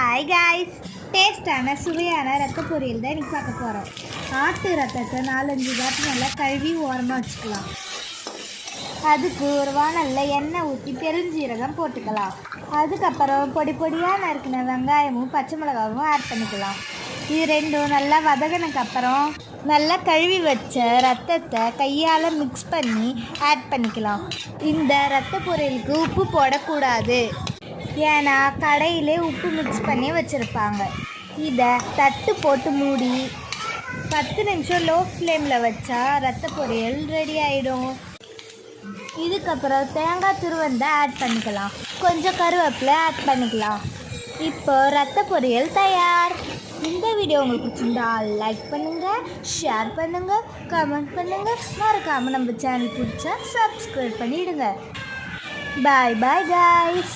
Hi guys, டேஸ்டான சுவையான ரத்த பொரியல் தான் இன்றைக்கி பார்க்க போகிறோம். ஆட்டு ரத்தத்தை 4-5 வாட்டி நல்லா கழுவி ஓரமாக வச்சுக்கலாம். அதுக்கு ஒரு வானலில் எண்ணெய் ஊற்றி பெருஞ்சீரகம் போட்டுக்கலாம். அதுக்கப்புறம் பொடி பொடியாக நறுக்கின வெங்காயமும் பச்சை மிளகாவும் ஆட் பண்ணிக்கலாம். இது ரெண்டும் நல்லா வதங்கினதுக்கப்புறம் நல்லா கழுவி வச்ச ரத்தத்தை கையால் மிக்ஸ் பண்ணி ஆட் பண்ணிக்கலாம். இந்த ரத்த பொரியலுக்கு உப்பு போடக்கூடாது, ஏன்னா கடையிலே உப்பு மிக்ஸ் பண்ணி வச்சுருப்பாங்க. இதை தட்டு போட்டு மூடி 10 நிமிஷம் லோ ஃப்ளேமில் வச்சா ரத்த பொரியல் ரெடி ஆகிடும். இதுக்கப்புறம் தேங்காய் துருவந்தை ஆட் பண்ணிக்கலாம். கொஞ்சம் கருவேப்பிலை ஆட் பண்ணிக்கலாம். இப்போ ரத்த பொரியல் தயார். இந்த வீடியோ உங்களுக்கு பிடிச்சிருந்தா லைக் பண்ணுங்கள், ஷேர் பண்ணுங்கள், கமெண்ட் பண்ணுங்கள். மறக்காமல் நம்ம சேனல் பிடிச்சா சப்ஸ்கிரைப் பண்ணிவிடுங்க. பாய் பாய் காய்ஸ்.